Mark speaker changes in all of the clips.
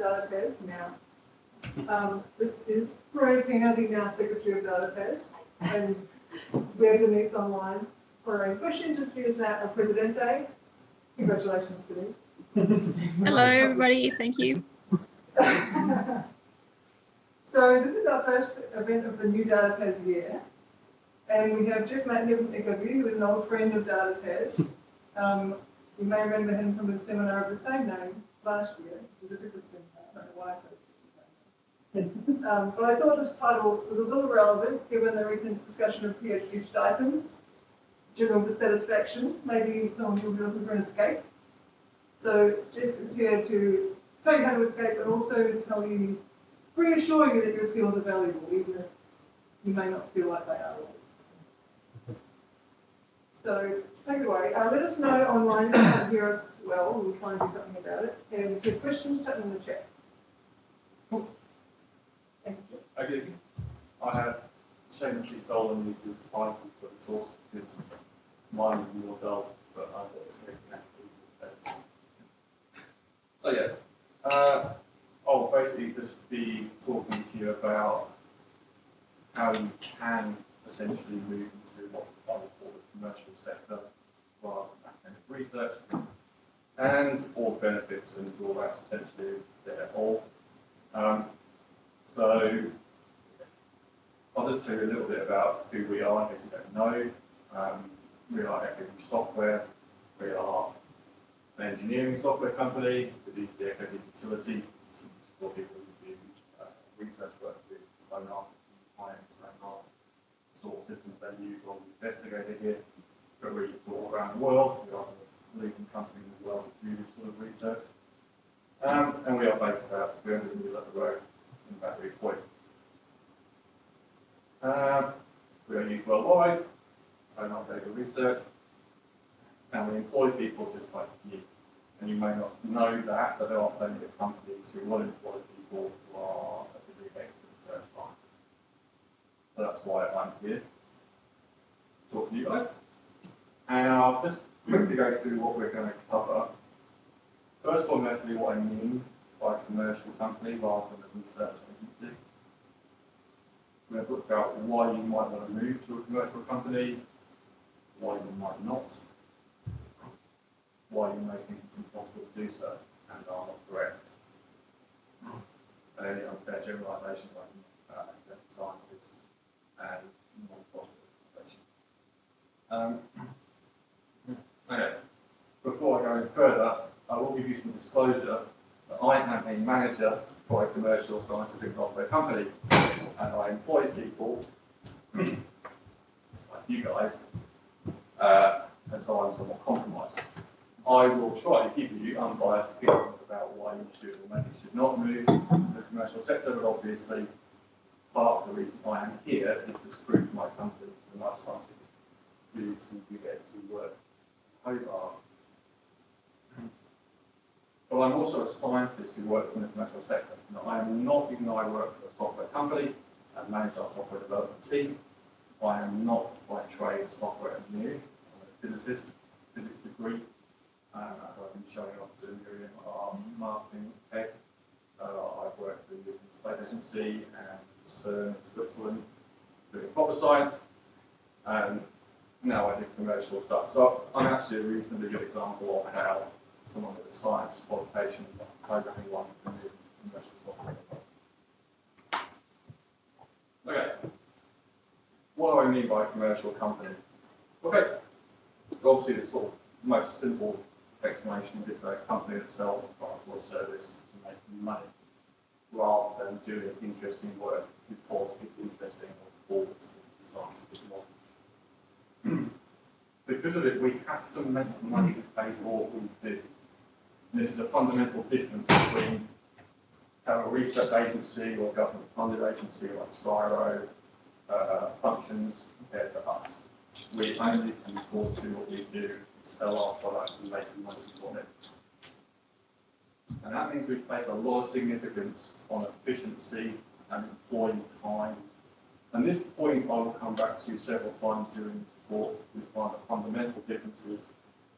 Speaker 1: Data Pairs now. This is Ray Kennedy, now Secretary of Data Pairs, and we're Denise online for a push interview with Matt on Presidente. Congratulations, Denise.
Speaker 2: Hello, everybody. Thank you.
Speaker 1: So this is our first event of the new Data Pairs year, and we have Geoff Matt here from Echoview, who is an old friend of Data Pairs. You may remember him from a seminar of the same name last year. It was a different seminar. I don't know why I chose the same name. But I thought this title was a little relevant given the recent discussion of PhD stipends, general dissatisfaction, maybe someone who will be looking for an escape. So Geoff is here to tell you how to escape, but also tell you, reassure you that your skills are valuable, even if you may not feel like they are. So take it away. Let us know online if you can't hear us well. We'll try and do something about it. And if you have questions, put them in the chat. Cool. Thank you.
Speaker 3: Okay. I have shamelessly stolen Lisa's title for the talk because mine is more dull, but I thought it's very connected. So yeah, I'll basically just be talking to you about how you can essentially move into what I would call the commercial sector rather than academic research, and all the benefits and drawbacks potentially there all. So I'll just tell you a little bit about who we are, in case you don't know. We are Echoview Software. We are an engineering software company that uses the Echoview utility for people who do research work with sonar, sonar sort of systems they use on the investigator here. But we're all around the world. We are the leading company in the world to do this sort of research. And we are based about 300 meters up the road in Battery Point. We are used worldwide, sonar data research, and we employ people just like you. And you may not know that, but there are plenty of companies who will employ people who are at the research scientists. So that's why I'm here to talk to you guys. And I'll just quickly go through what we're going to cover. First, fundamentally, what I mean by a commercial company rather than a research agency. We're going to talk about why you might want to move to a commercial company, why you might not, why you may think it's impossible to do so and are not correct. And any unfair generalisations like academic sciences and non-profit organisations. Okay. Before I go any further, I will give you some disclosure that I am a manager for a commercial scientific software company, and I employ people like you guys, and so I'm somewhat compromised. I will try to give you unbiased opinions about why you should or maybe should not move into the commercial sector, but obviously part of the reason I am here is to prove my company to the nice scientific dudes who get to work over. But I'm also a scientist who works in the commercial sector. Now, I am not, even though I work for a software company and manage our software development team, I am not by trade a software engineer. I'm a physicist, physics degree. I've been showing off to Miriam our marketing head. I've worked with the Space Agency and CERN in Switzerland doing proper science, and now I do commercial stuff. So I'm actually a reasonably good example of how someone with a science qualification programming one can do commercial software. Okay. What do I mean by a commercial company? Okay. So obviously the sort of most simple explanation is it's a company that sells a product or service to make money rather than doing interesting work because it's interesting or forward to the scientific knowledge. Because of it, we have to make money to pay for what we do. And this is a fundamental difference between a research agency or government-funded agency like CSIRO functions compared to us. We only can afford to do what we do, sell our products and make money from it. And that means we place a lot of significance on efficiency and employee time. And this point I will come back to several times during the talk with one of the fundamental differences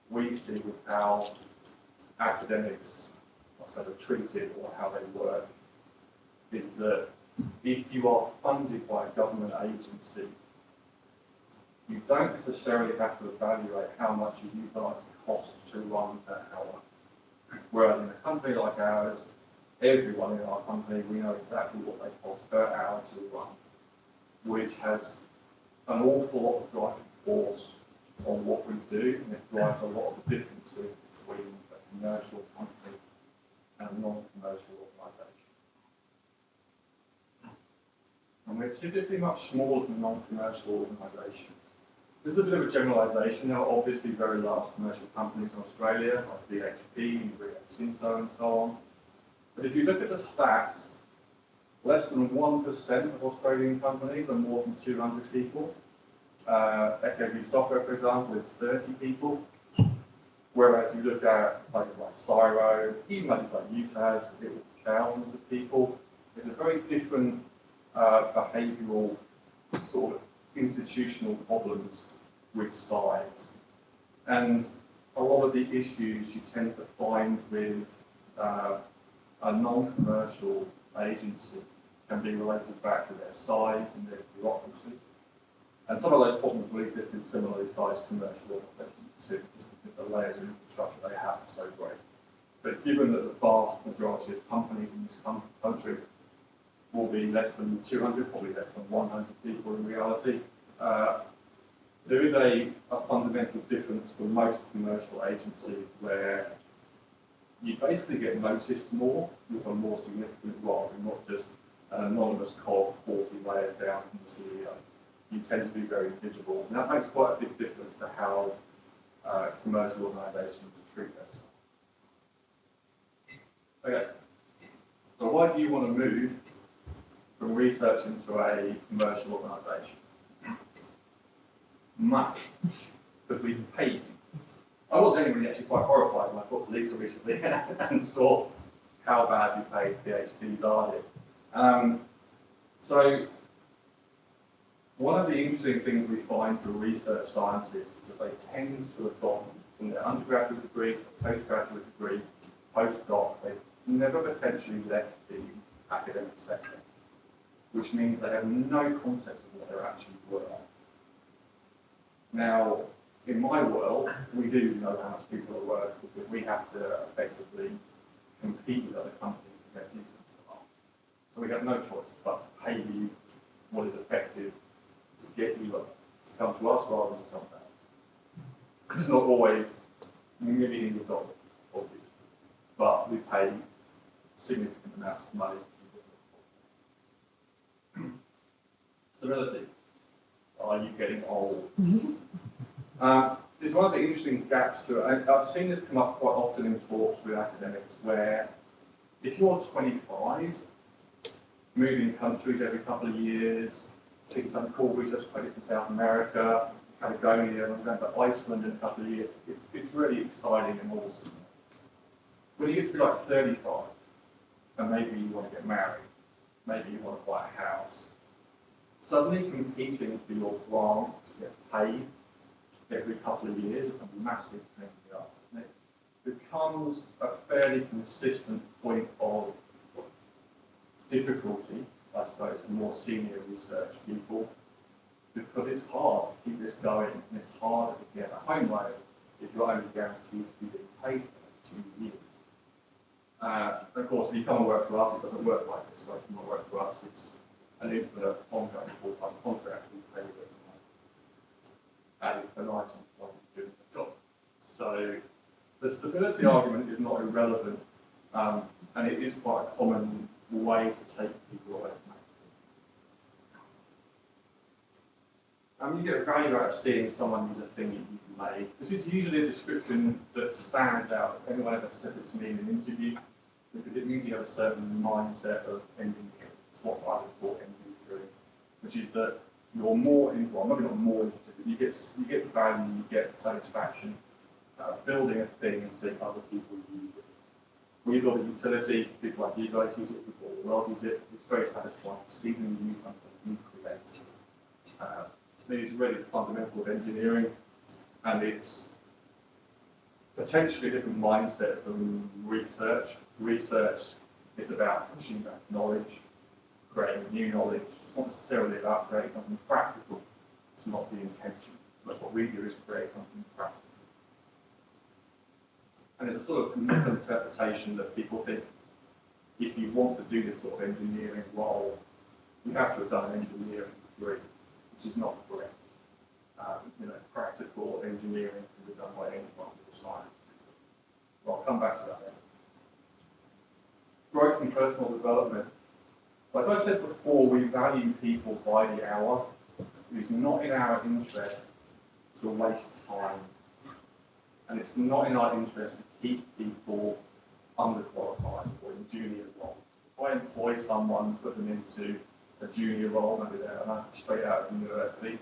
Speaker 3: we see with how academics, that are treated or how they work is that if you are funded by a government agency, you don't necessarily have to evaluate how much you guys cost to run per hour. Whereas in a company like ours, everyone in our company, we know exactly what they cost per hour to run, which has an awful lot of driving force on what we do, and it drives a lot of the differences between a commercial company and a non-commercial organisation. And we're typically much smaller than non-commercial organisations. This is a bit of a generalisation. There are obviously very large commercial companies in Australia, like BHP, Rio Tinto, and so on. But if you look at the stats, less than 1% of Australian companies are more than 200 people. Echoview Software, for example, is 30 people. Whereas you look at places like Cyro, even places like UTAS, it will be thousands of people. It's a very different behavioural sort of institutional problems with size. And a lot of the issues you tend to find with a non-commercial agency can be related back to their size and their bureaucracy. And some of those problems will exist in similarly sized commercial organisations too, just because the layers of infrastructure they have are so great. But given that the vast majority of companies in this country will be less than 200, probably less than 100 people in reality, there is a fundamental difference for most commercial agencies where you basically get noticed more with a more significant role, and not just an anonymous cog 40 layers down from the CEO. You tend to be very visible, and that makes quite a big difference to how commercial organisations treat their staff. Okay, so why do you want to move from research into a commercial organisation? Money, because we can pay you. I was genuinely actually quite horrified when I talked to Lisa recently and saw how badly paid PhDs are here. So one of the interesting things we find for research scientists is that they tend to have gone from their undergraduate degree, postgraduate degree, postdoc. They've never potentially left the academic sector, which means they have no concept of what they're actually worth. Now, in my world, we do know how much people are worth because we have to effectively compete with other companies to get decent stuff. So we have no choice but to pay you what is effective to get you to come to us rather than something else. It's not always millions of dollars, obviously, but we pay significant amounts of money. Stability. Are you getting old? There's one of the interesting gaps to it. I've seen this come up quite often in talks with academics where if you're 25, moving countries every couple of years, taking some cool research project in South America, Patagonia, and going to Iceland in a couple of years, it's really exciting and awesome. When you get to be like 35, and maybe you want to get married, maybe you want to buy a house, suddenly competing for your grant to get paid every couple of years is a massive thing in the arts. And it becomes a fairly consistent point of difficulty, I suppose, for more senior research people, because it's hard to keep this going, and it's harder to get a home loan if you're only guaranteed to be getting paid for 2 years. Of course, if you come and work for us, it doesn't work like this. Like, if you come and work for us, it's an infinite ongoing full-time contract with pay ad infinitum while you're doing the job. So the stability argument is not irrelevant, and it is quite a common way to take people away from it. You get value out of seeing someone use a thing that you've made. This is usually a description that stands out if anyone ever said it to me in an interview, because it means you have a certain mindset of engineering. It's what I would call engineering, which is that you're more, well, maybe not more interested, but you get value, you get satisfaction building a thing and seeing other people use it. When you build a utility, people like you guys use it, people all the world use it. It's very satisfying to see them use something you create. It is really fundamental of engineering, and it's potentially a different mindset from research, research is about pushing back knowledge, creating new knowledge. It's not necessarily about creating something practical. It's not the intention. But what we do is create something practical. And there's a sort of misinterpretation that people think if you want to do this sort of engineering role, you have to have done an engineering degree, which is not correct. Practical engineering can be done by anyone with a science degree. Well, I'll come back to that then. Growth and personal development. Like I said before, we value people by the hour. It is not in our interest to waste time. And it's not in our interest to keep people underqualified or in junior roles. If I employ someone, put them into a junior role, maybe they're straight out of university,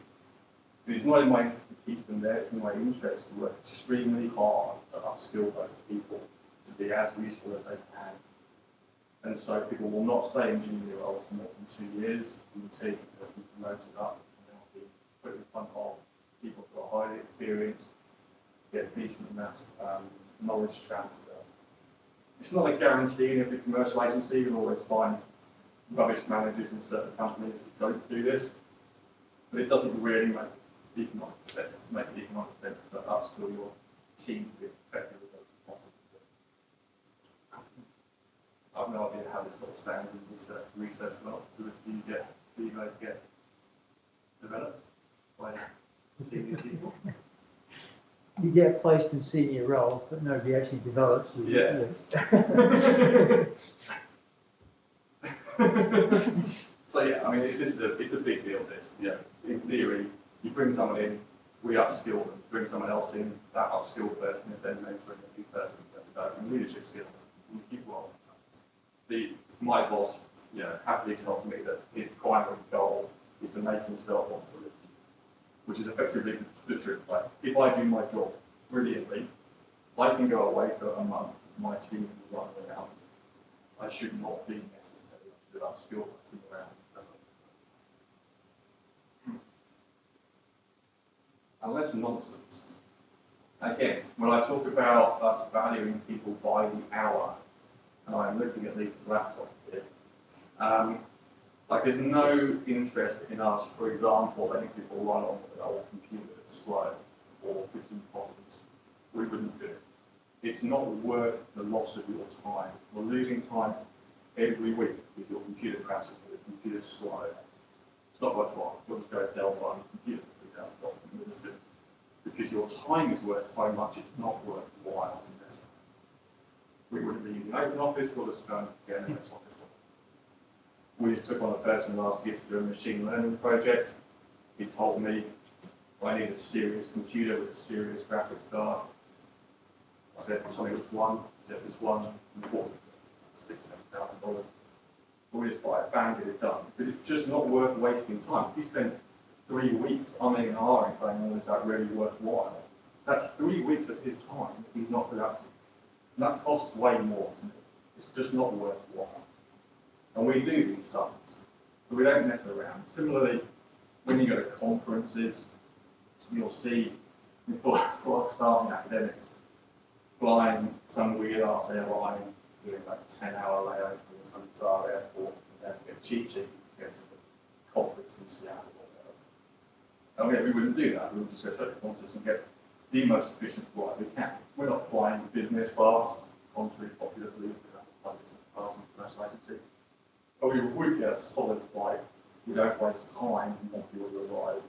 Speaker 3: it is not in my interest to keep them there. It's in my interest to work extremely hard to upskill those people to be as useful as they can. And so people will not stay in junior roles for more than 2 years. You can see they'll be promoted up and they'll be put in front of people who are highly experienced, get a decent amount of knowledge transfer. It's not a guarantee in every commercial agency. You'll always find rubbish managers in certain companies who don't do this, but it doesn't really make economic sense. It makes economic sense to upskill your team to be as effective as possible. I have no idea how this sort of stands in research well. Do you guys get developed by senior people?
Speaker 4: You get placed in senior roles, but nobody actually develops you.
Speaker 3: Yeah. So yeah, I mean, it's a big deal. This, yeah. In theory, you bring someone in, we upskill them. Bring someone else in, that upskilled person is then mentoring a new person in leadership skills. We keep rolling. My boss, happily tells me that his primary goal is to make himself obsolete, which is effectively the truth. Like, if I do my job brilliantly, I can go away for a month, my team can run around. I should not be necessary. I should upskill my team around. And that's nonsense. Again, when I talk about us valuing people by the hour, and I'm looking at Lisa's laptop here, there's no interest in us, for example, letting people run on an old computer that's slow or fixing problems. We wouldn't do it. It's not worth the loss of your time. We're losing time every week with your computer crashes, with the computer's slow. It's not worthwhile. We'll just go to Dell on a computer for $3,000 and we'll just do it. Because your time is worth so much, it's not worthwhile investment. We wouldn't be using OpenOffice, we'll just go and get an MS Office. We just took on a person last year to do a machine learning project. He told me, I need a serious computer with a serious graphics card. I said, tell me which one. He said, this one, important, $6,000, $7,000. We just buy it, bang, get it done. Because it's just not worth wasting time. He spent 3 weeks umming and ahhing saying, well, is that really worthwhile? That's 3 weeks of his time he's not productive. And that costs way more to me. It's just not worthwhile. And we do these sums, but we don't mess around. Similarly, when you go to conferences, you'll see, before starting academics, flying some weird ass airline, doing like a 10-hour layover in some bizarre airport, and then get cheap to get to the conference in Seattle or whatever. We wouldn't do that. We would just go straight to conferences and get the most efficient flight we can. We're not flying business class, contrary to popular belief, we're not flying business class in commercial agency. But we would get a solid flight. We don't waste time. We want people to arrive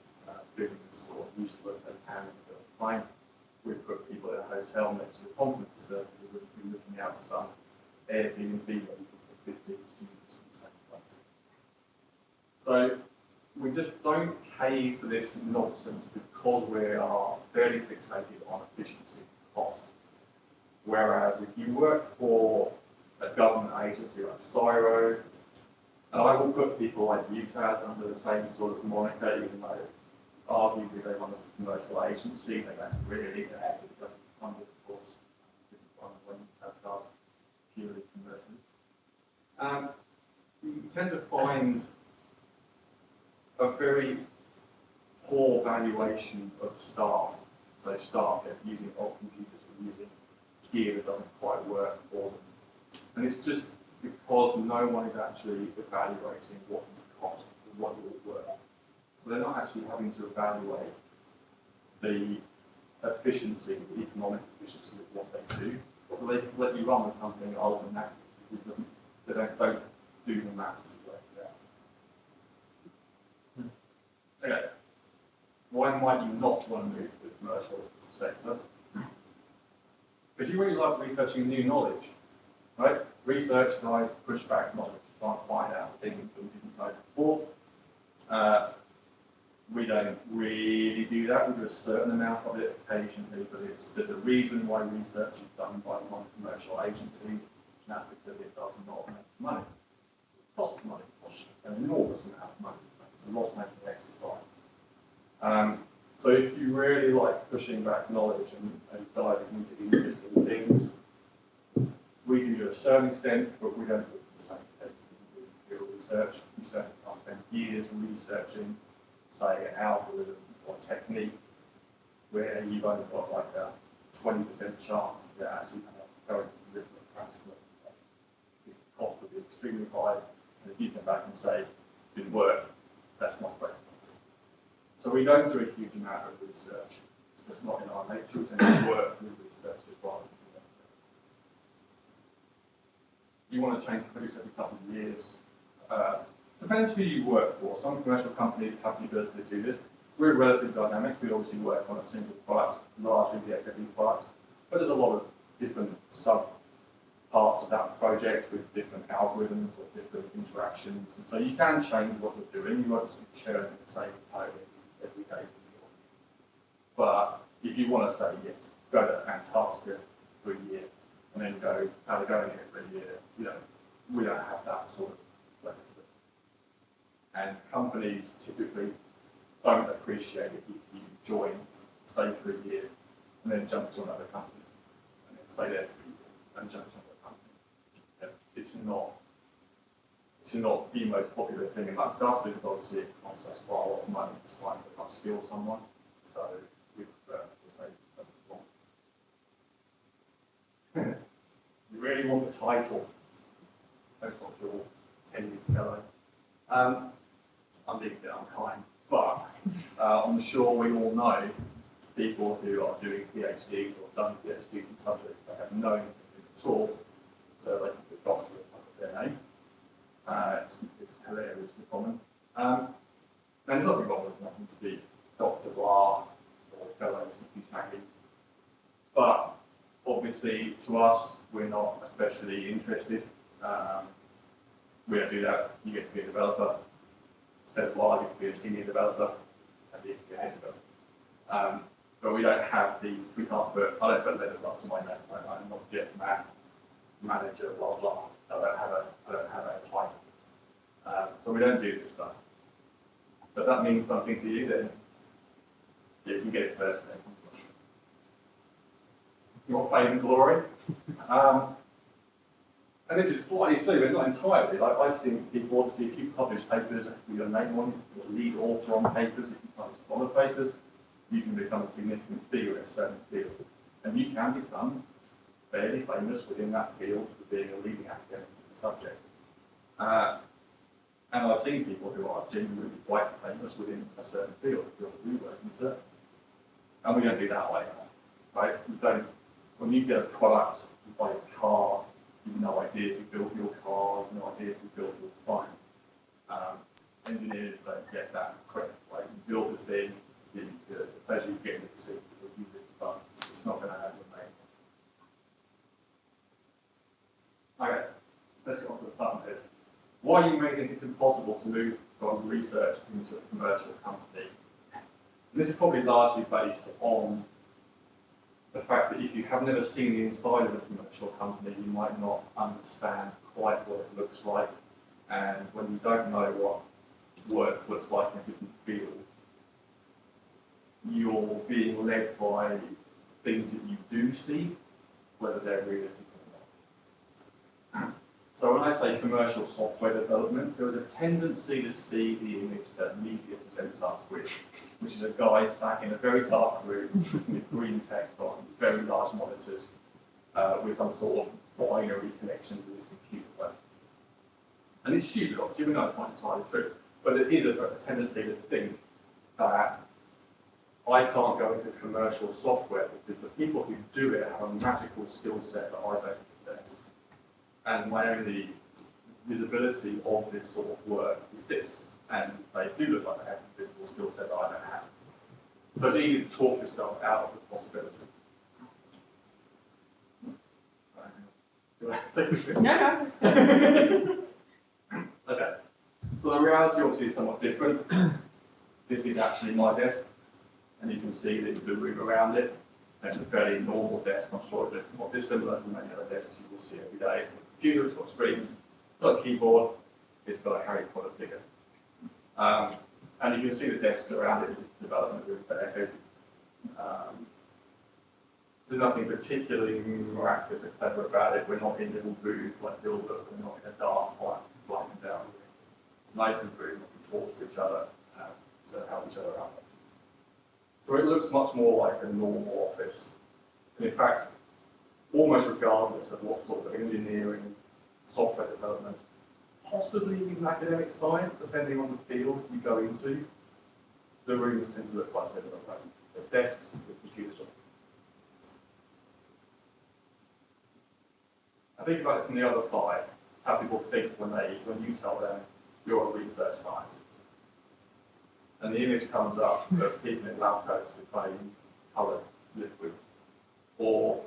Speaker 3: feeling as sort of useful as they can in the plane. We put people in a hotel next to the conference facility. We would be looking out for some Airbnb where you can put 15 students in the same place. So we just don't pay for this nonsense because we are fairly fixated on efficiency and cost. Whereas if you work for a government agency like CSIRO, and I will put people like UTAS under the same sort of moniker, even though arguably they run as a commercial agency, they don't really get active funded, of course, when UTAS does purely commercially. You tend to find a very poor valuation of staff. So staff get using old computers or using gear that doesn't quite work for them. And it's just because no one is actually evaluating what it costs or what it will work. So they're not actually having to evaluate the efficiency, the economic efficiency of what they do. So they can let you run with something automatically. They don't do the maths to work it out. Okay. Why might you not want to move to the commercial sector? Because you really like researching new knowledge, right? Research guys push back knowledge, try and find out things that we didn't know before. We don't really do that. We do a certain amount of it occasionally, but there's a reason why research is done by non-commercial agencies, and that's because it does not make money. It costs money, it costs an enormous amount of money. It's a loss-making exercise. So if you really like pushing back knowledge and diving into interesting things, we do to a certain extent, but we don't do it to the same extent. We do field research. You certainly can't spend years researching, say, an algorithm or technique where you've only got like a 20% chance of it actually going to the practical implementation. The cost will be extremely high, and if you come back and say it didn't work, that's not great. So we don't do a huge amount of research. It's just not in our nature. We tend to work with research as well. You want to change produce every couple of years. Depends who you work for. Some commercial companies have the ability to do this. We're relatively dynamic. We obviously work on a single product, largely the Echoview product. But there's a lot of different sub parts of that project with different algorithms or different interactions. And so you can change what you're doing. You won't just be churning the same code every day. But if you want to say, yes, go to Antarctica for a year and then go, how they're going here for a year, you know, we don't have that sort of flexibility. And companies typically don't appreciate it if you join, stay for a year, and then jump to another company, and then stay there for a year, and jump to another company. It's not the most popular thing amongst us, because obviously it costs us quite a lot of money to try and upskill someone. So we prefer to stay for long. You really want the title. Don't want your tenured fellow. I'm being a bit unkind, but I'm sure we all know people who are doing PhDs or done PhDs in subjects that have no anything at all, so they can put doctor at the top of their name. It's hilariously common. And there's nothing wrong with wanting to be Dr. Blah or fellows in Maggie. But obviously, to us, we're not especially interested. We don't do that. You get to be a developer. Instead of blah, you get to be a senior developer, and you get to be a head developer. But we don't have these, I don't put letters up to my name. I'm not Geoff Matt, manager, blah, blah. I don't have a title. So we don't do this stuff. But that means something to you, then you can get it first. You want fame and glory? And this is slightly silly, but not entirely. Like I've seen people, obviously, if you publish papers with your name on it, your lead author on papers, if you publish a lot of papers, you can become a significant figure in a certain field. And you can become fairly famous within that field for being a leading academic in the subject. And I've seen people who are genuinely quite famous within a certain field, the field that we work in. And we don't do that way, right? We don't, when you get a product, you buy a car, you've no idea if you built your car, you've no idea if you built your phone. Engineers don't get that credit, right? You build the thing, the pleasure you get to see people use it, but it's not going to have your name. Okay, let's get on to the fun bit. Why you may think it's impossible to move from research into a commercial company. And this is probably largely based on the fact that if you have never seen the inside of a commercial company, you might not understand quite what it looks like. And when you don't know what work looks like in a different field, you're being led by things that you do see, whether they're realistic or not. So when I say commercial software development, there is a tendency to see the image that media presents us with, which is a guy sat in a very dark room with green text on very large monitors with some sort of binary connection to this computer web. And it's stupid, obviously, we know it's not entirely true, but there is a tendency to think that I can't go into commercial software because the people who do it have a magical skill set that I don't possess. And my only visibility of this sort of work is this. And they do look like they have a visible skill set that I don't have. So it's easy to talk yourself out of the possibility. Do I take a shit?
Speaker 2: No.
Speaker 3: Okay. So the reality obviously is somewhat different. This is actually my desk, and you can see there's blue room around it. It's a fairly normal desk. I'm sure it looks more dissimilar to many other desks you will see every day. It's got a computer, it's got screens, it's got a keyboard, it's got a Harry Potter figure. And you can see the desks around it as a development room for Echoview. There's nothing particularly miraculous or clever about it. We're not in little booths like Gilbert, we're not in a dark pipe blinding down. It's an open room, we can talk to each other to help each other out. So it looks much more like a normal office. And in fact, almost regardless of what sort of engineering, software development, possibly even academic science, depending on the field you go into, the rooms tend to look quite similar. Right? The desks with computers on. I think about it from the other side, how people think when you tell them you're a research scientist. And the image comes up of people in lab coats with tiny coloured liquids, or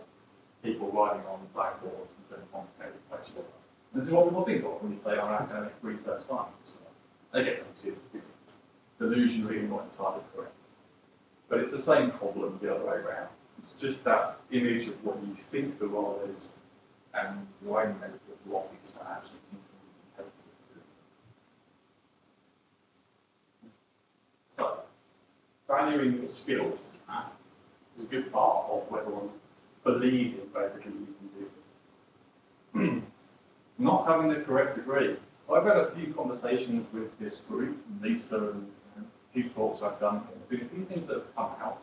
Speaker 3: people writing on blackboards and doing complicated equations. This is what people think of when you say I'm an academic research scientist. Again, it's delusionary and not entirely correct. But it's the same problem the other way around. It's just that image of what you think the role is and why you make the blockage to actually think. So, valuing your skills is a good part of whether one believes basically you can do it. Not having the correct degree. I've had a few conversations with this group, Lisa, and a few talks I've done. There's been a few things that have come out.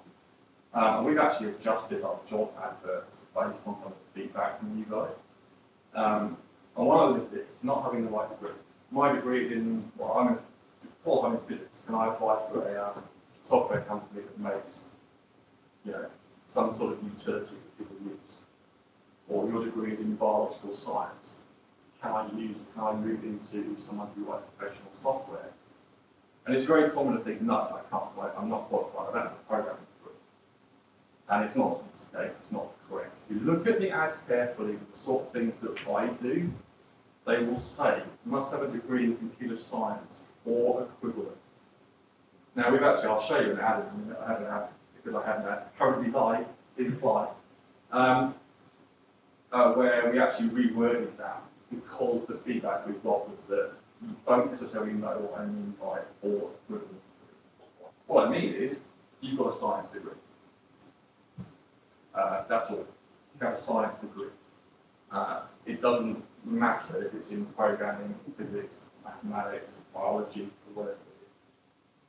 Speaker 3: And we've actually adjusted our job adverts based on some of the feedback from you guys. And one of them is this, not having the right degree. My degree is in, well, I'm qualified in physics. Can I apply for a software company that makes, some sort of utility that people use? Or your degree is in biological science. Can I move into someone who writes professional software? And it's very common to think, no, I can't, I'm not qualified, I don't have a programming degree. And it's nonsense, okay? It's not correct. If you look at the ads carefully, the sort of things that I do, they will say, you must have a degree in computer science or equivalent. Now, I'll show you an ad in a minute. I have an ad, because I have an ad currently live, is live, where we actually reworded that because the feedback we've got was that you don't necessarily know what I mean by or equivalent. What I mean is, you've got a science degree. That's all. You have a science degree. It doesn't matter if it's in programming, physics, mathematics, biology, or whatever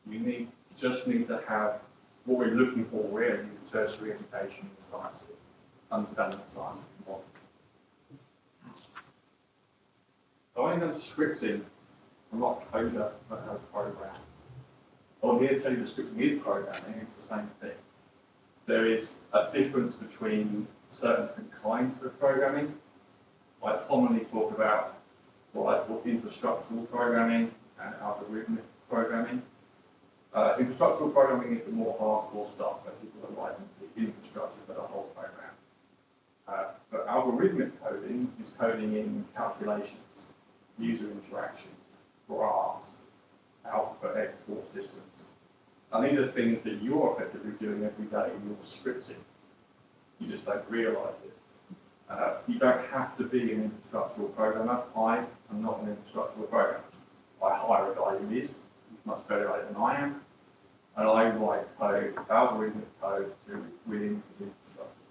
Speaker 3: it is. You just need to have what we're looking for really is tertiary education in science, understanding the science of the model. So I'm in scripting. I'm not a coder, I don't have a program. I'm here to tell you that scripting is programming, it's the same thing. There is a difference between certain different kinds of programming. I commonly talk about what I call infrastructural programming and algorithmic programming. Infrastructural programming is the more hardcore stuff, as people are writing the infrastructure for the whole program. But algorithmic coding is coding in calculations, user interactions, graphs, output export systems. And these are things that you're effectively doing every day in your scripting. You just don't realise it. You don't have to be an infrastructural programmer. I am not an infrastructural programmer. I hire a guy who is. He's much better at it than I am. And I write code, algorithmic code, within his infrastructure.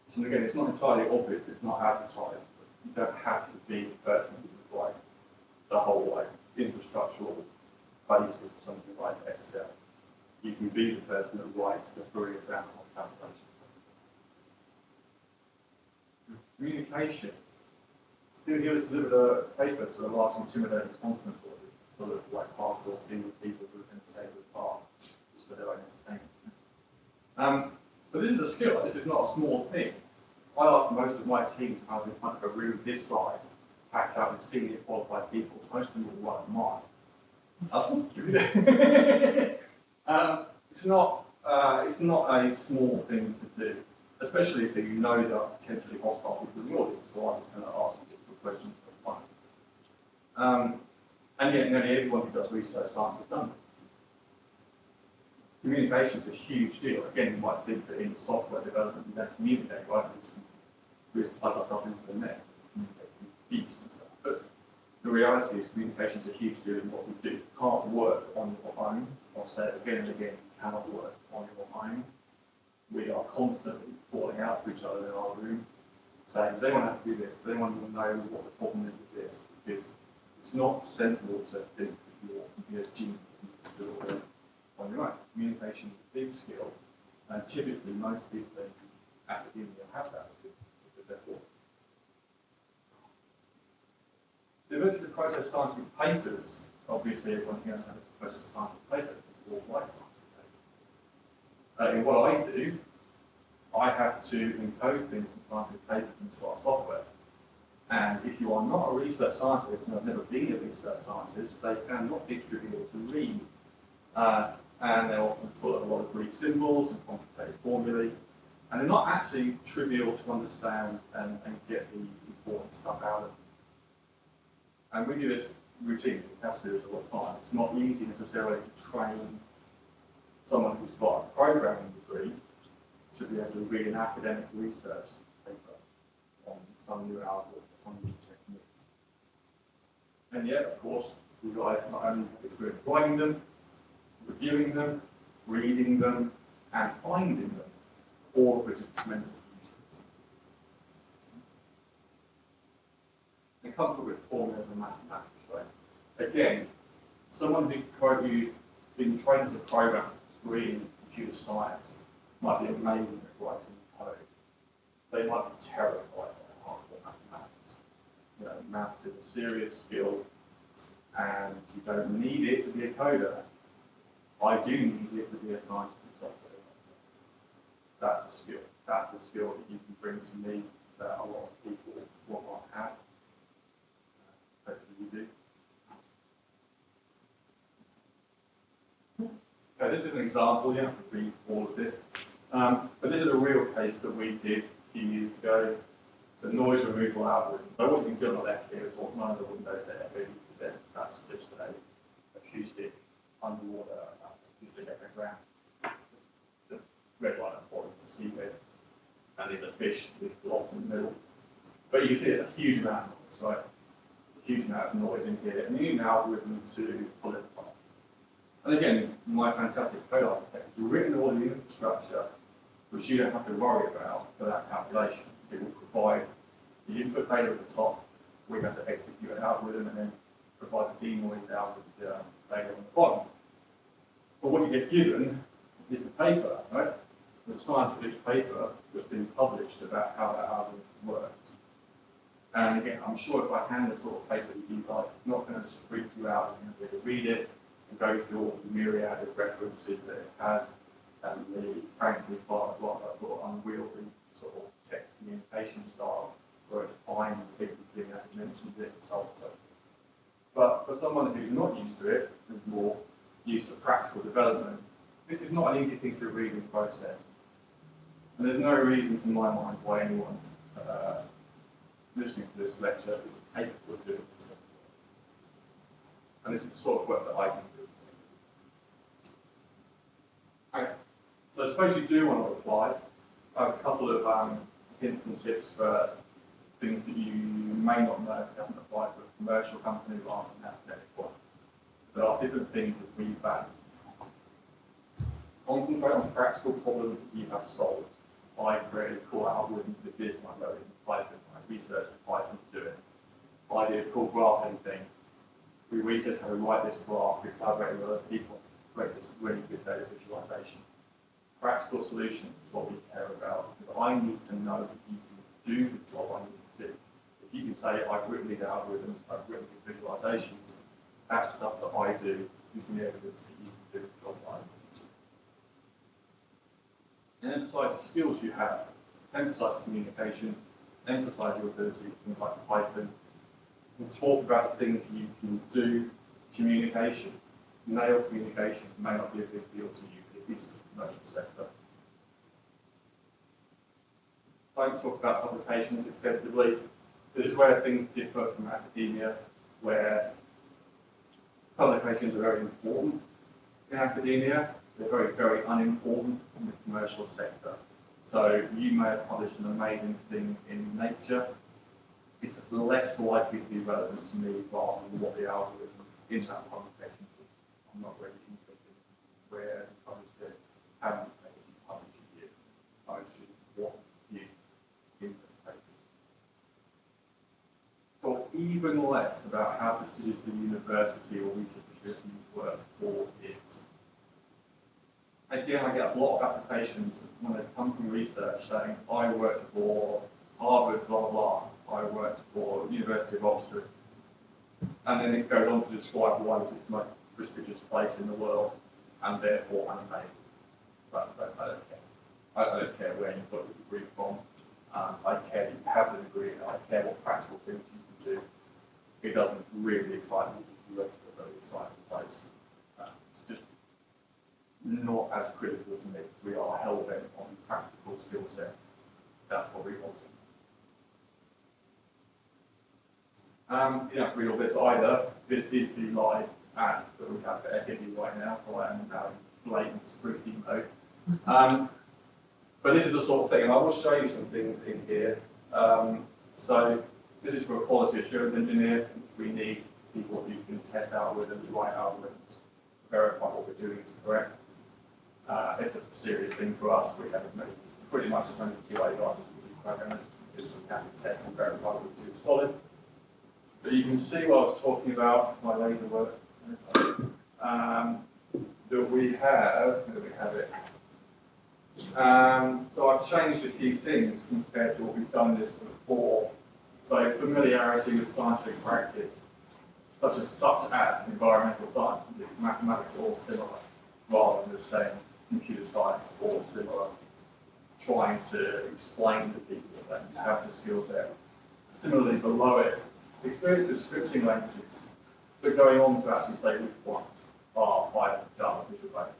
Speaker 3: So again, it's not entirely obvious, it's not advertised. You don't have to be the person who's like the whole infrastructural basis of something like Excel. You can be the person that writes the Fourier transform calculation. communication. He was delivered a paper to a large intimidating conference full of like hardcore senior people who were going to take the part just for their own entertainment. But this is a skill. This is not a small thing. I asked most of my teams how in front of a room this size, packed out with senior qualified people. Most of them were like mine. That's what you do. It's not a small thing to do, especially if you know there are potentially hostile people in the audience who are just going to ask difficult questions for fun. And yet, nearly everyone who does research science has done it. Communication is a huge deal. Again, you might think that in software development you don't communicate, right? We just plug our stuff into the net, communicate with beeps and stuff. But the reality is communication is a huge deal in what we do. You can't work on your own. I'll say it again and again, you cannot work on your own. We are constantly falling out to each other in our room, saying, does anyone have to do this? Does anyone know what the problem is with this? Because it's not sensible to think that you're a genius and you can do it all on your own. Communication is a big skill, and typically most people in academia have that skill because they're taught. The ability to process scientific papers, obviously everyone here has to process a scientific paper, or write scientific paper. In what I do, I have to encode things from scientific papers into our software. And if you are not a research scientist and have never been a research scientist, they can not be trivial to read. And they're often full of a lot of Greek symbols and complicated formulae. And they're not actually trivial to understand and get the important stuff out of them. And we do this routinely, we have to do this all the time. It's not easy necessarily to train someone who's got a programming degree to be able to read an academic research paper on some new algorithm, some new technique. And yet, of course, you guys not only have experience writing them, reviewing them, reading them, and finding them, all of which is tremendously useful. And comfort with formulas and mathematics, right? Again, someone who's been trained as a programmer, degree in computer science, might be amazing at writing code. They might be terrified by hardcore mathematics. You know, maths is a serious skill, and you don't need it to be a coder. I do need it to be a scientist in software. That's a skill. That's a skill that you can bring to me that a lot of people will not have. Hopefully you do. Okay, this is an example. You don't have to read all of this. But this is a real case that we did a few years ago. It's a noise removal algorithm. So what you can see on the left here is what one of the windows there really presents. That's just an acoustic underwater acoustic echogram. The red line at the bottom is the seabed, and then the fish with blobs in the middle. But you can see there's a huge amount of noise, right? A huge amount of noise in here, and you need an algorithm to pull it apart. And again, my fantastic code architect has written all the infrastructure which you don't have to worry about for that calculation. It will provide the input data at the top, we have to execute an algorithm and then provide the denoise out with the data on the bottom. But what you get given is the paper, right? The scientific paper that's been published about how that algorithm works. And again, I'm sure if I hand this sort of paper to you guys, it's not going to freak you out. You're going to be able to read it and go through all the myriad of references that it has, and the frankly blah blah that sort of unwieldy sort of text communication style where it defines everything as it mentions it and so on and so forth. But for someone who's not used to it, who's more used to practical development, this is not an easy thing to read and process. And there's no reason to my mind why anyone listening to this lecture is capable of doing this. And this is the sort of work that I can do. Okay. So I suppose you do want to apply. I have a couple of hints and tips for things that you may not know if it doesn't apply to a commercial company rather than an academic one. There are different things that we value. Concentrate on practical problems that you have solved. I created a cool algorithm to do this, and I wrote it in Python. I researched Python to do it. I did a cool graphing thing. We researched how to write this graph, we collaborated with other people to create this really good data visualization. Practical solutions is what we care about, because I need to know that you can do the job I need to do. You can say, I've written these algorithms, I've written these visualizations. That stuff that I do is the evidence that you can do a job like. And emphasize the skills you have. Emphasize communication, emphasize your ability to think like Python. We'll talk about the things you can do. Communication. Nail communication may not be a big deal to you, but it is to the commercial sector. I won't talk about publications extensively. This is where things differ from academia, where publications are very important in academia. They're very, very unimportant in the commercial sector. So you may have published an amazing thing in Nature. It's less likely to be relevant to me rather than what the algorithm in that publication is. I'm not really interested in where you published it, how many papers you published it. I'm interested in what you in the paper. Talk even less about how prestigious the university or research institute you work for is. Again, I get a lot of applications when they come from research saying, I worked for Harvard, blah, blah, I worked for University of Oxford. And then it goes on to describe why this is the most prestigious place in the world, and therefore I'm amazing. But I don't care. I don't care where you got the degree from. I care that you have the degree, and I care what practical things you can do. It doesn't really excite me if you work for a very exciting place. It's just not as critical as me. We are hell-bent on practical skill set. That's what we want. You don't have to read all this either. This is the live ad that we have for Echoview right now, so I am now in blatant spooky mode. But this is the sort of thing, and I will show you some things in here. So this is for a quality assurance engineer. We need people who can test algorithms, write algorithms, verify what we're doing is correct. It's a serious thing for us. We have pretty much as many QA guys as we do programmers, because we have to test and verify what we do is solid. But you can see what I was talking about, my laser work, that we have it. So I've changed a few things compared to what we've done this before. So familiarity with scientific practice, such as environmental science, physics, mathematics, or similar, rather than just saying computer science or similar, trying to explain to people that you have the skill set. Similarly, below it, experience with scripting languages, but going on to actually say which ones are Python, Java, Visual Basic.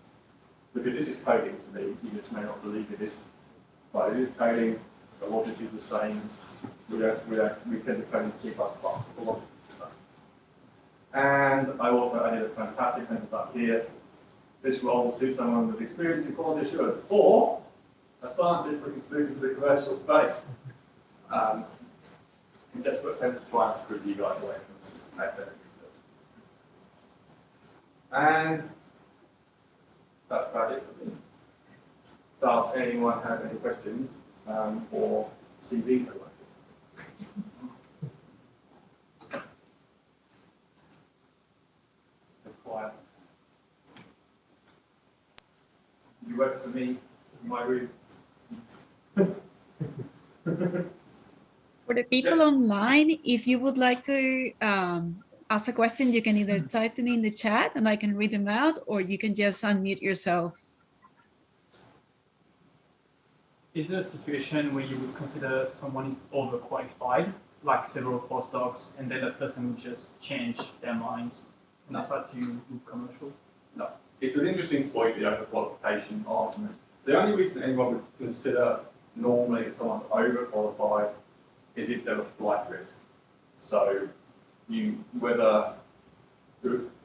Speaker 3: Because this is coding to me, you just may not believe it is. But it is coding, the logic is the same. We tend to code in C++, the logic is the same. And I also added a fantastic sentence up here. This role will suit someone with experience in quality assurance, or a scientist looking to move into the commercial space. In desperate attempt to try and recruit you guys away from academic research. And that's about it for me. Does anyone have any questions or CVs they like? Quiet. You work for me in my room.
Speaker 2: For the people online, if you would like to ask a question, you can either type them in the chat and I can read them out, or you can just unmute yourselves.
Speaker 5: Is there a situation where you would consider someone is overqualified, like several postdocs, and then that person would just change their minds and decide to move commercial?
Speaker 3: No. It's an interesting point, the overqualification argument. The only reason anyone would consider normally that someone's overqualified is if they're a flight risk. So whether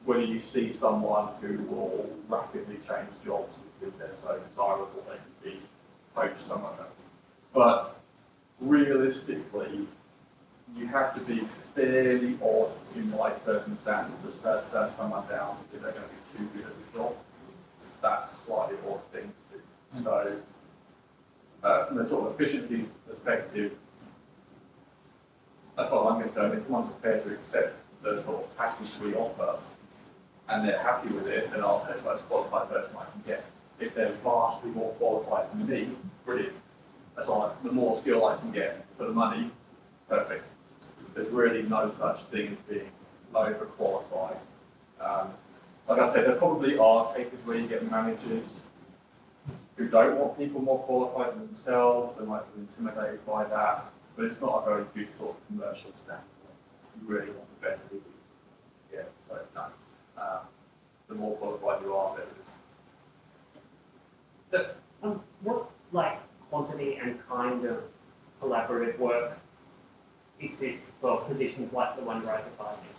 Speaker 3: you see someone who will rapidly change jobs because they're so desirable they can be poached somewhere else. But realistically, you have to be fairly odd in my circumstance to turn someone down because they're going to be too good at the job. That's a slightly odd thing to do. So from a sort of efficiency perspective, as far as I'm concerned, if someone's prepared to accept the sort of package we offer and they're happy with it, then I'll take the most qualified person I can get. If they're vastly more qualified than me, brilliant. That's all. The more skill I can get for the money, perfect. there's really no such thing as being overqualified. Like I said, there probably are cases where you get managers who don't want people more qualified than themselves, they might be intimidated by that, but it's not a very good sort of commercial standpoint. You really want the best people you can get, so no. The more qualified you are, better it is.
Speaker 6: What like quantity and kind of collaborative work exists for positions like the one you're advertising?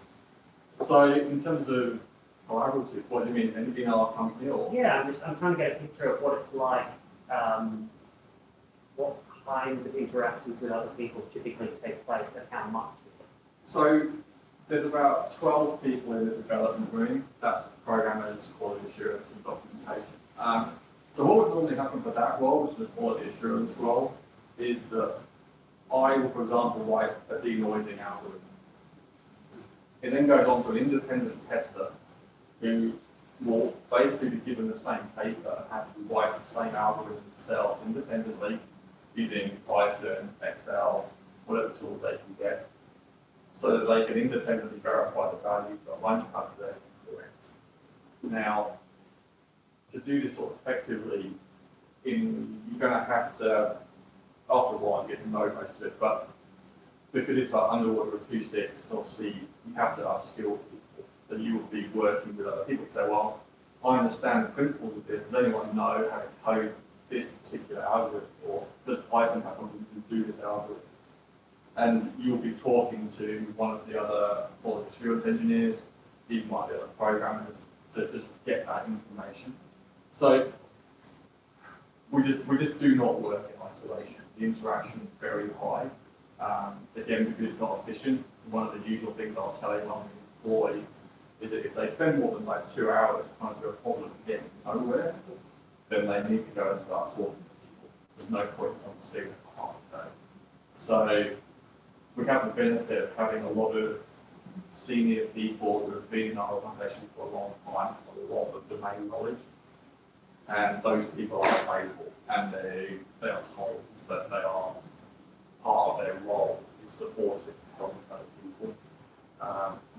Speaker 3: So in terms of collaborative, what do you mean, in our company or?
Speaker 6: Yeah, I'm trying to get a picture of what it's like, what kinds of interactions with other people typically take place and how much.
Speaker 3: So there's about 12 people in the development room. That's programmers, quality assurance and documentation. So what would normally happen for that role, which is the quality assurance role, is that I will, for example, write a denoising algorithm. It then goes on to an independent tester who will basically be given the same paper and have to write the same algorithm themselves independently using Python, Excel, whatever tools they can get, so that they can independently verify the values that one cut there correct. Now, to do this sort of effectively, you're going to have to, after a while, get to know most of it, but because it's like underwater acoustics, obviously you have to upskill people. So you will be working with other people. So, well, I understand the principles of this. Does anyone know how to code this particular algorithm, or does Python have something to do this algorithm? And you'll be talking to one of the other quality assurance engineers, even one of the other programmers, to just get that information. So we just do not work in isolation. The interaction is very high. Again, because it's not efficient, one of the usual things I'll tell anyone we employ is that if they spend more than like 2 hours trying to do a problem and getting nowhere, then they need to go and start talking to people. There's no point in someone seeing it for half a day. So we have the benefit of having a lot of senior people who have been in our organisation for a long time, with a lot of domain knowledge, and those people are available, and they are told that they are part of their role is supporting helping other people.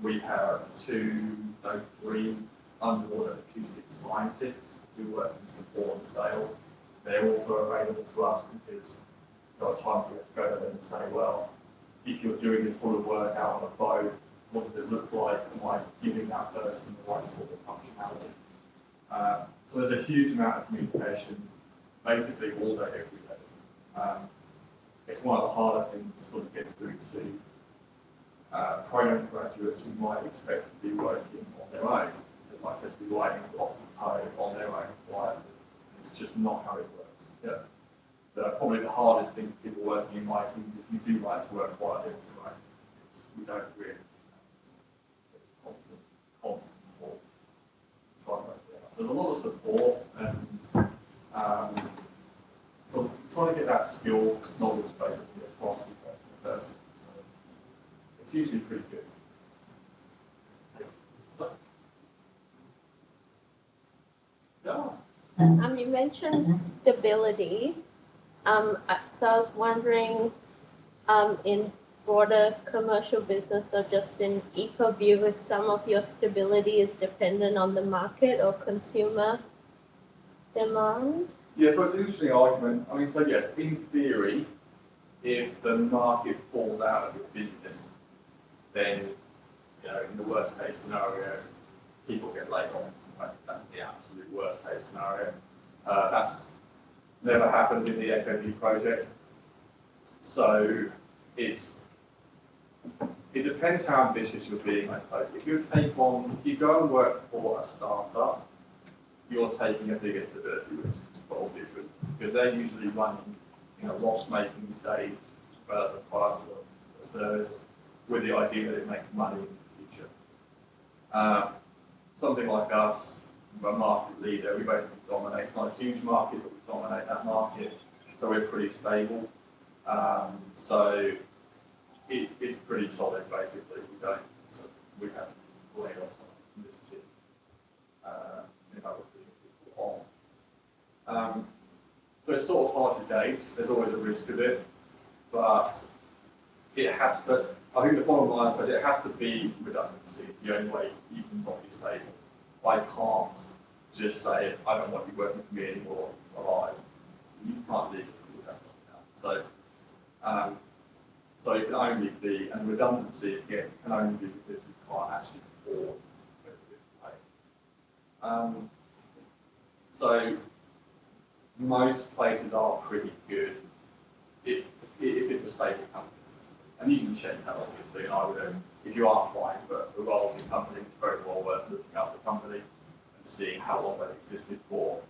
Speaker 3: We have 3 underwater acoustic scientists who work in support and sales. They're also available to us because there are times we have to go to them and say, well, if you're doing this sort of work out on a boat, what does it look like? Am I giving that person the right sort of functionality? So there's a huge amount of communication, basically all day, every day. It's one of the harder things to sort of get through to programming graduates who might expect to be working on their own. They might just be writing lots of code on their own quietly. It's just not how it works. Yeah. Probably the hardest thing for people working in my team is if you do like to work quietly on your own. We don't really. It's constant talk. Try and work it out. So there's a lot of support and so trying to get that skill, knowledge basically across from person to person. It's usually pretty good. Yeah.
Speaker 7: You mentioned stability. So I was wondering, in broader commercial business or just in Echoview, if some of your stability is dependent on the market or consumer demand?
Speaker 3: Yeah, so it's an interesting argument. I mean, so yes, in theory, if the market falls out of your business, then, you know, in the worst case scenario, people get laid off. Right? That's the absolute worst case scenario. That's never happened in the Echoview project. So it depends how ambitious you're being, I suppose. If you go and work for a startup, you're taking a bigger stability risk for obvious reasons, because they're usually running in a loss-making stage, develop a product or a service with the idea that it makes money in the future. Something like us, we're a market leader, we basically dominate. It's not a huge market, but we dominate that market, so we're pretty stable. So it's pretty solid, basically. We have laid off on this team. So it's sort of hard to date. There's always a risk of it, but it has to. I think the bottom line is that it has to be redundancy. It's the only way you can not be stable. I can't just say, I don't want you working for me anymore, alive. You can't legally do that. So, so it can only be, and redundancy again can only be because you can't actually afford to pay. So most places are pretty good if it's a stable company. And you can check that obviously, and I would, if you are applying for a role in a company, it's very well worth looking up the company and seeing how long they've existed for.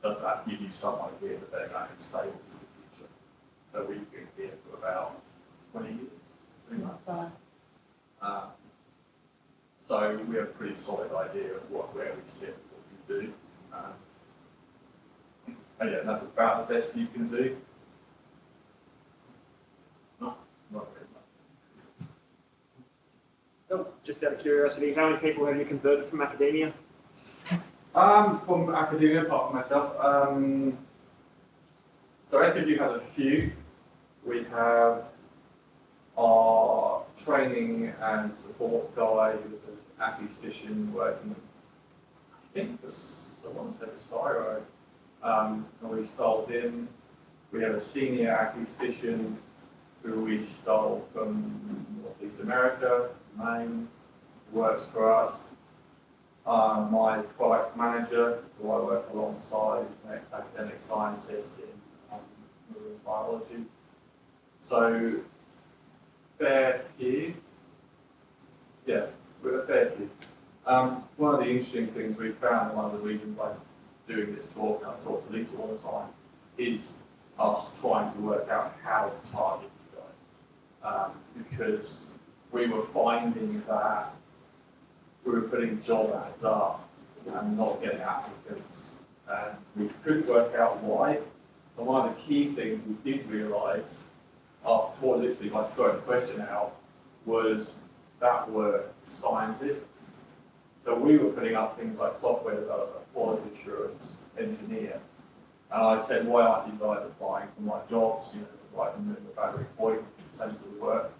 Speaker 3: Does that give you some idea that they're going to be stable in the future? So we've been here for about 20 years, pretty much. So we have a pretty solid idea of where we sit, what we do. And yeah, that's about the best you can do. Not very much.
Speaker 8: Oh, just out of curiosity, how many people have you converted from academia?
Speaker 3: From academia, apart from myself. So Echoview has a few. We have our training and support guy who's an acoustician working, I think someone said a styro. And we stole him. We have a senior acoustician who we stole from Northeast America, Maine, who works for us. My products manager, who I work alongside, an ex-academic scientist in marine biology. So, fair few. Yeah, we're a fair few. One of the interesting things we found, one of the reasons I'm doing this talk, and I talk to Lisa all the time, is us trying to work out how to target you guys. Because we were finding that we were putting job ads up and not getting applicants, and we couldn't work out why. And one of the key things we did realise, after literally by throwing the question out, was that were scientists. So we were putting up things like software developer, quality assurance engineer, and I said, why aren't you guys applying for my jobs? You know, like in the battery point, essentially work.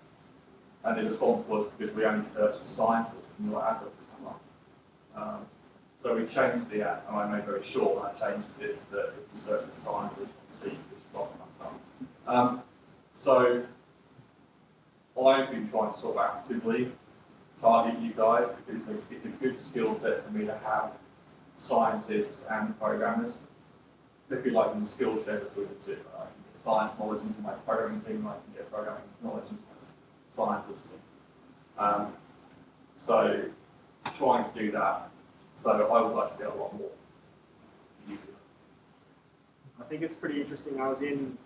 Speaker 3: And the response was because we only search for scientists and your ad doesn't come up. So we changed the ad, and I made very sure when I changed this that if you search for scientists, you can see which block comes up. So I've been trying to sort of actively target you guys because it's a good skill set for me to have scientists and programmers. Because I can skill share between the two. I can get science knowledge into my programming team, and I can get programming knowledge into my scientist team. So trying to do that. So I would like to get a lot more.
Speaker 8: I think it's pretty interesting. I was in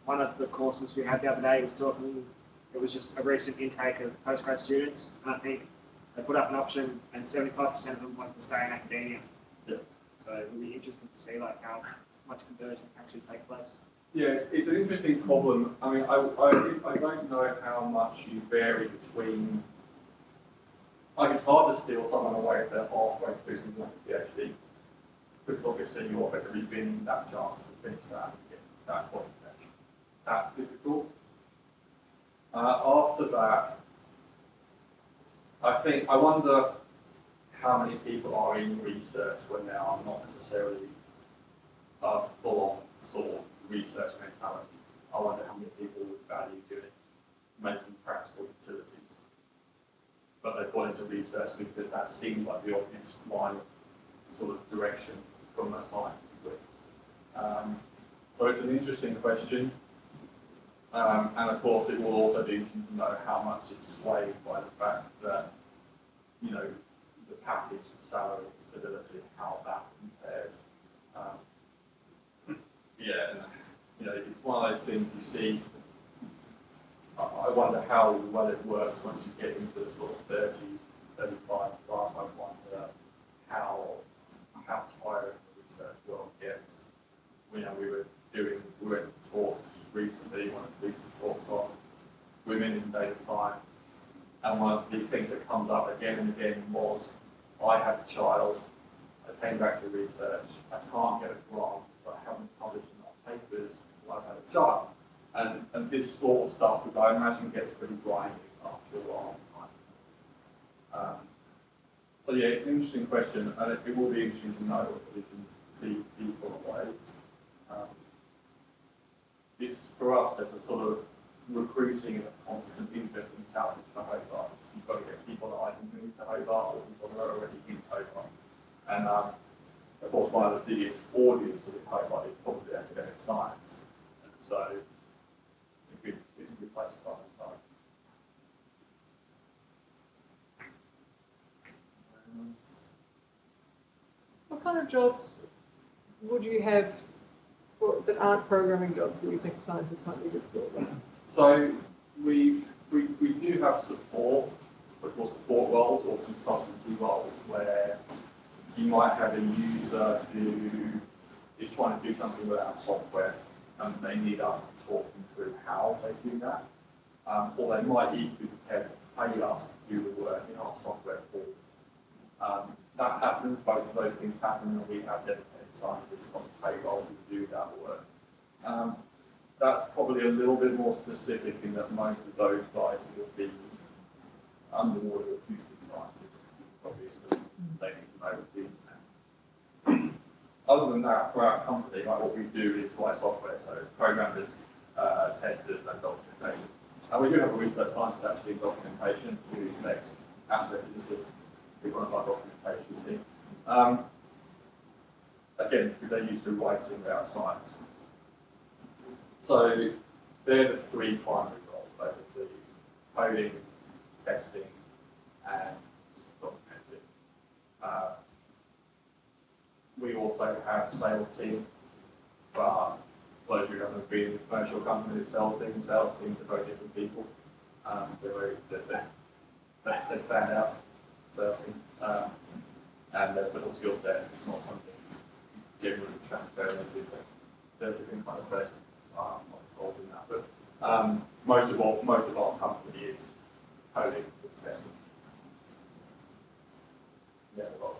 Speaker 8: one of the courses we had the other day. It was just a recent intake of postgrad students, and I think they put up an option, and 75% of them wanted to stay in academia.
Speaker 3: Yeah.
Speaker 8: So it would be interesting to see like how much conversion actually take place.
Speaker 3: Yeah, it's an interesting problem. I mean, I don't know how much you vary between. Like, it's hard to steal someone away if they're halfway through something like a PhD, because obviously you're effectively winning that chance to finish that and get that qualification. That's difficult. After that, I wonder how many people are in research when they are not necessarily full-on sort of research mentality. I wonder how many people would value doing, making practical utilities. But they've gone into research because that seemed like the obvious line of sort of direction from a science degree. So it's an interesting question. And of course, it will also be interesting to know how much it's swayed by the fact that, you know, the package, the salary, stability, how that compares. Yeah, and, you know, it's one of those things you see. I wonder how well it works once you get into the sort of 30s, 35 plus. I wonder how tiring the research world gets. You know, we were in talks recently, one of the recent talks on women in data science, and one of the things that comes up again and again was, I have a child, I came back to research, I can't get a grant, but I haven't published enough papers, I've had a child. And this sort of stuff, which I imagine gets pretty grinding after a long time. So yeah, it's an interesting question, and it will be interesting to know if we can feed people away. It's for us, there's a sort of recruiting and a constant interest in talent for Hobart. You've got to get people that I can move to Hobart or people that are already in Hobart. And of course, one of the biggest audiences in Hobart is probably academic science. And so it's a good place to find time.
Speaker 1: What kind of jobs would you have that aren't programming jobs that you think scientists might be good for?
Speaker 3: So we do have support, what we call support roles or consultancy roles, where you might have a user who is trying to do something with our software and they need us to talk them through how they do that. Or they might even be prepared to pay us to do the work in our software for them. That happens, both of those things happen, and we have dedicated scientists on payroll who do that work. That's probably a little bit more specific in that most of those guys will be underwater acoustic scientists, obviously they need to know the internet. Other than that, for our company, like what we do is write software, so programmers, testers, and documentation. And we do have a research scientist actually in documentation, who's next aspect of this is one of our documentation team. Again, because they're used to writing about science. So they're the three primary roles, basically: coding, testing, and documenting. We also have a sales team, but those who haven't been in a commercial company that sells things, sales teams are very different people. They stand out, sales team, and their little skill set is not something generally transfer into. They're a different kind of person involved in that. But most of our company is coding and testing. Yeah, well.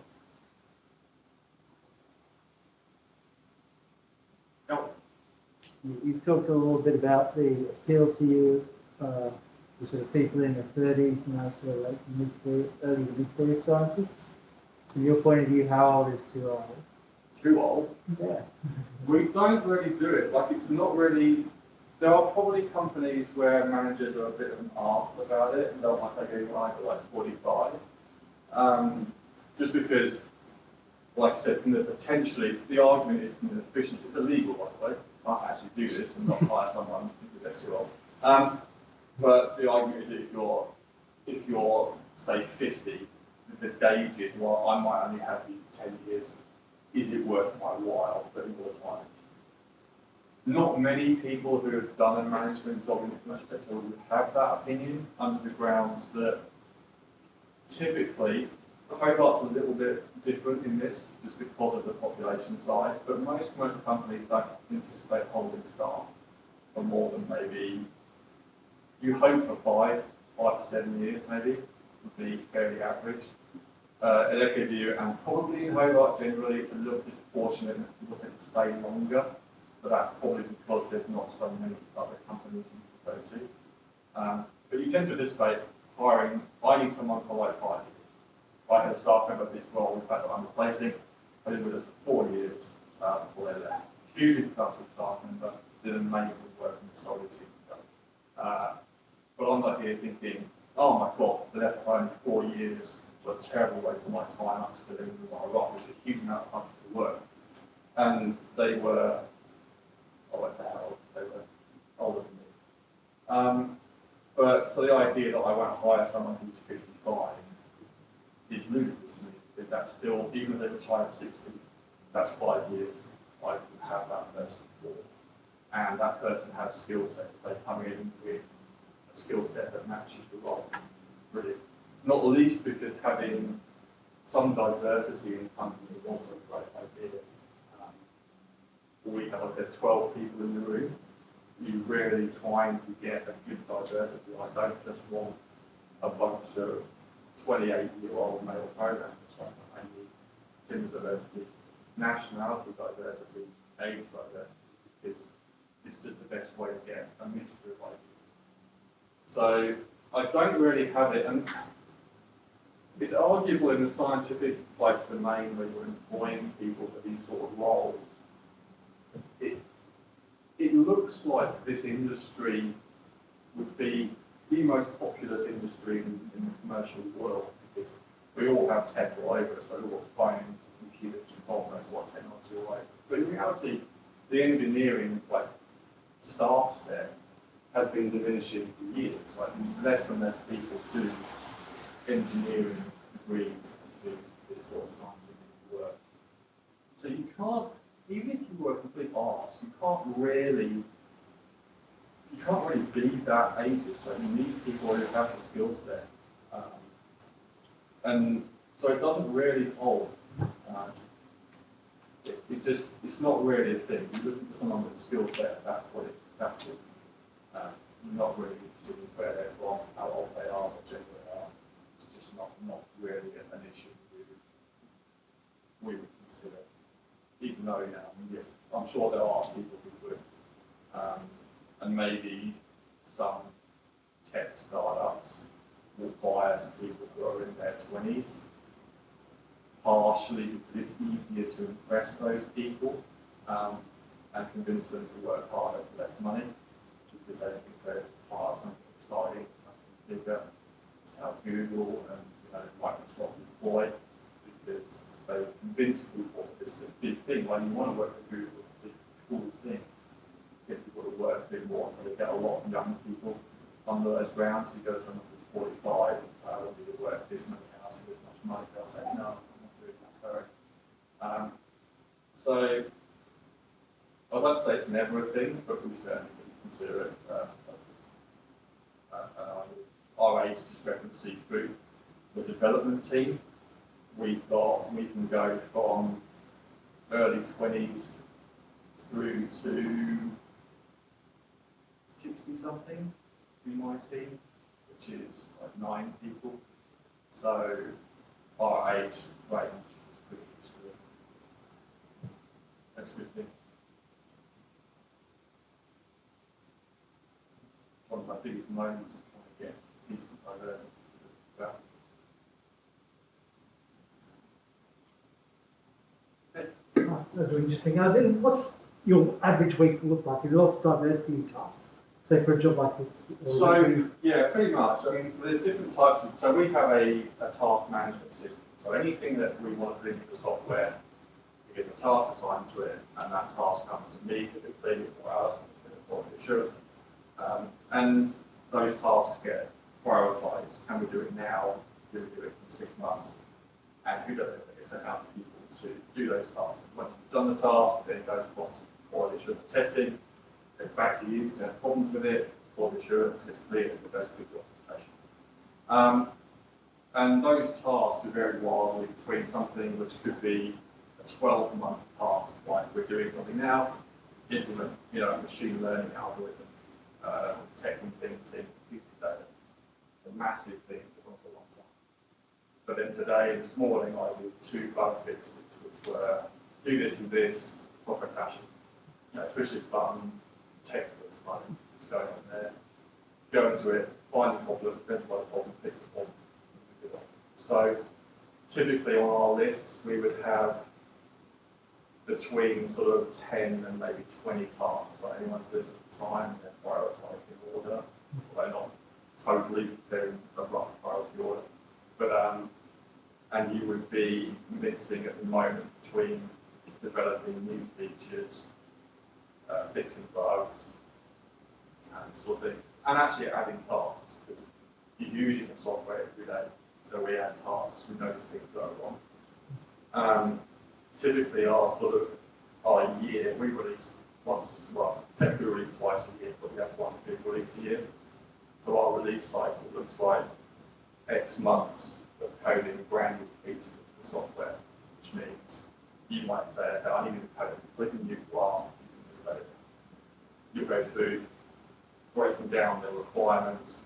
Speaker 3: No.
Speaker 4: You've talked a little bit about the appeal to you, the sort of people in their 30s, now sort of like early to mid-career scientists. From your point of view, how old is too old?
Speaker 3: Too old?
Speaker 4: Yeah.
Speaker 3: We don't really do it. Like, it's not really. There are probably companies where managers are a bit of an arse about it and don't want to take anyone over like 45. Just because, like I said, potentially the argument is from the efficiency. It's illegal, by the way. You can't actually do this and not hire someone because they're too old. But the argument is that if you're say 50, the gauge is, well, I might only have you 10 years. Is it worth my while putting more time into? Not many people who have done a management job in the commercial sector would have that opinion, under the grounds that typically, Hobart's a little bit different in this, just because of the population size, but most commercial companies don't anticipate holding staff for more than maybe, you hope for 5 to 7 years maybe, would be fairly average. At Echoview and probably in Hobart generally, it's a little disproportionate if you look at to stay longer, but that's probably because there's not so many other companies you can go to. But you tend to anticipate hiring, I need someone for like 5 years. I had a staff member of this role, in fact, that I'm replacing, I did with us for 4 years before they left. Hugely productive staff member, did amazing work in the solid team. But I'm not here thinking, oh my God, they left home 4 years. A terrible waste of my time upskilling with my rock. It was a huge amount of functional work. And they were, they were older than me. But so the idea that I won't hire someone who's 55 is ludicrous to me, because that's still, even if they retire at 60, that's 5 years I could have that person for. And that person has skill set. They come in with a skill set that matches the role. Really. Not least because having some diversity in the company is also a great idea. We have, like I said, 12 people in the room. You're really trying to get a good diversity. I don't just want a bunch of 28-year-old male programmers. I need gender diversity, nationality diversity, age diversity, because it's just the best way to get a mixture of ideas. So I don't really have it, and it's arguable in the scientific domain where you're employing people for these sort of roles. It looks like this industry would be the most populous industry in the commercial world, because we all have tech all over us, so we've got phones, computers, God knows what technology all over. But in reality, the engineering staff set has been diminishing for years. Less and less people do engineering degrees to do this sort of scientific work. So you can't, even if you were a complete artist, you can't really be that ageist. You need people who have the skill set. And so it doesn't really hold. It's not really a thing. You're looking for someone with a skill set, that's what. Not really interested in where they're from, how old they are, what gender they are. It's just not really an issue we would consider. Even though, yes, I'm sure there are people who would. And maybe some tech startups will bias people who are in their 20s, partially because it's easier to impress those people and convince them to work harder for less money, because they think they're part of something exciting, something bigger. It's how Google and Microsoft employ, because they convince people that this is a big thing. When you want to work for Google, it's a cool thing. Get people to work a bit more, so they get a lot of young people under those grounds. You go to someone who's 45 and say, I want you to work this many hours for this much money. They'll say, no, I'm not doing that, sorry. So I won't say it's never a thing, but we certainly would consider it our age discrepancy through the development team. We can go from early 20s through to 60-something in my team, which is 9 people. So our age range is pretty extreme. That's a good thing. One of my biggest moments is trying to get decent diversity.
Speaker 4: That's really interesting. Then what's your average week look like? Is there lots of diversity in tasks? So for a job like this?
Speaker 3: So, yeah, pretty much. I mean, so there's different types of, so we have a task management system. So anything that we want to put into the software, we get a task assigned to it, and that task comes to me typically, or us, or the assurance. And those tasks get prioritized. Can we do it now? Do we do it in 6 months? And who does it? It's sent out to people to do those tasks. Once you've done the task, then it goes across to quality assurance testing. It's back to you. If there's problems with it, quality assurance gets cleared, and it goes through documentation. And those tasks vary wildly between something which could be a 12-month task, like we're doing something now, implement, a machine learning algorithm, detecting things in computer data. A massive thing for a long time. But then today, this morning, I did 2 bug fixes, which were do this and this, software crashes. Push this button, text looks funny, what's going on there. Go into it, find the problem, identify the problem, fix the problem. So typically on our lists, we would have between sort of 10 and maybe 20 tasks. So anyone's list at the time, they're prioritized in order. They're not totally, they're in a rough priority order. But and you would be mixing at the moment between developing new features, fixing bugs, and sort of thing, and actually adding tasks, because you're using the software every day, so we add tasks, we notice things go wrong. Typically our year, we release once, well, technically we release twice a year, but we have 1 big release a year. So our release cycle looks like X months of coding brand new features into the software, which means you might say, okay, I need to code a completely new class. You go through breaking down the requirements,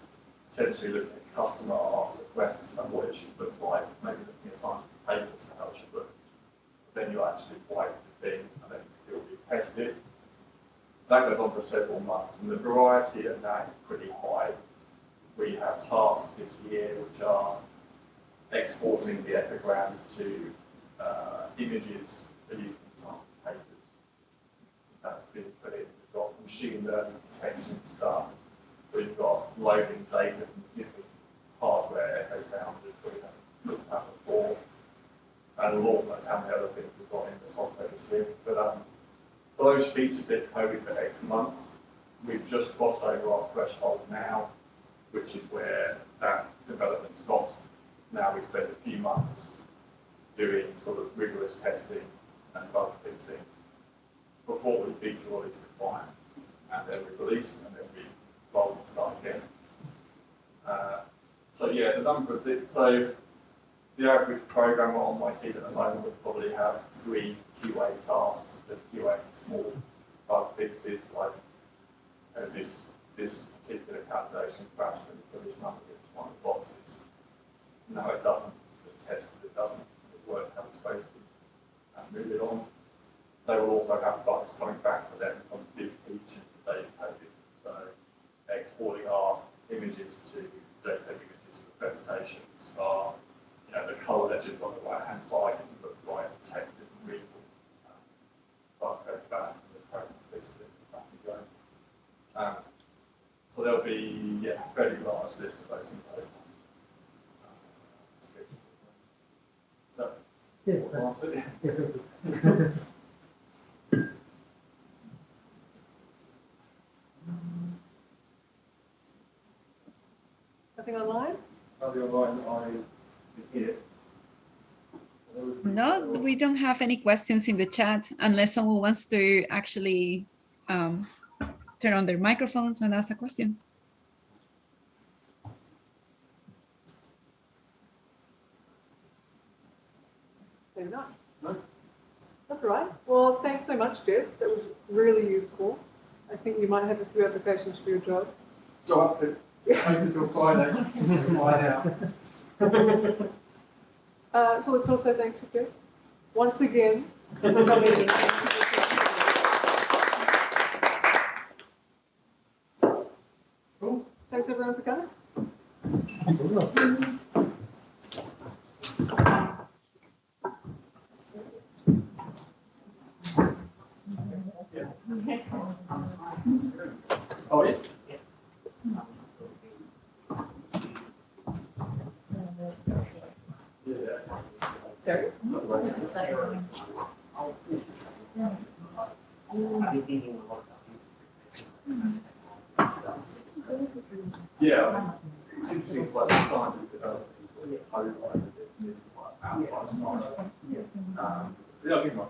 Speaker 3: potentially looking at customer requests and what it should look like, maybe looking at scientific papers and how it should look. Then you actually write the thing and then it will be tested. That goes on for several months, and the variety of that is pretty high. We have tasks this year which are exporting the echograms to images for use in science papers. That's been put in. We've got machine learning detection stuff. We've got loading data from different hardware echo sounders that we haven't looked at before. And Lord knows how many other things we've got in the software this year. But for those features been coded for X months, we've just crossed over our threshold now, which is where that development stops. Now we spend a few months doing sort of rigorous testing and bug fixing before we feature release the client. And then we release, and then we roll and start again. So yeah, the number of it, so the average programmer on my team at the moment would probably have 3 QA tasks to QA small bug fixes, like this particular calculation crashed and for this number it's one of the boxes. No, it doesn't. The test that it doesn't. It worked how it's supposed to, and move it on. They will also have bugs coming back to them from big features that they've coded. So exporting our images to JPEG images for presentations are, the colour legend on the right hand side and the right text isn't readable. But goes back and the program fixes it back and go. So there'll be a very large list of those improvements. So,
Speaker 1: Nothing online?
Speaker 3: Nothing online, I hear.
Speaker 2: No, we don't have any questions in the chat unless someone wants to actually turn on their microphones and ask a question.
Speaker 1: Maybe not. No. That's all right. Well, thanks so much, Geoff. That was really useful. I think you might have a few applications for your job.
Speaker 3: Go up to until Friday. Find out.
Speaker 1: So let's also thank you, Geoff, once again for coming in. Cool. Thanks everyone for coming.
Speaker 3: Oh, yeah.
Speaker 1: Terry?
Speaker 3: Yeah, it's interesting, like the science of developing code outside of science. Yeah, I think my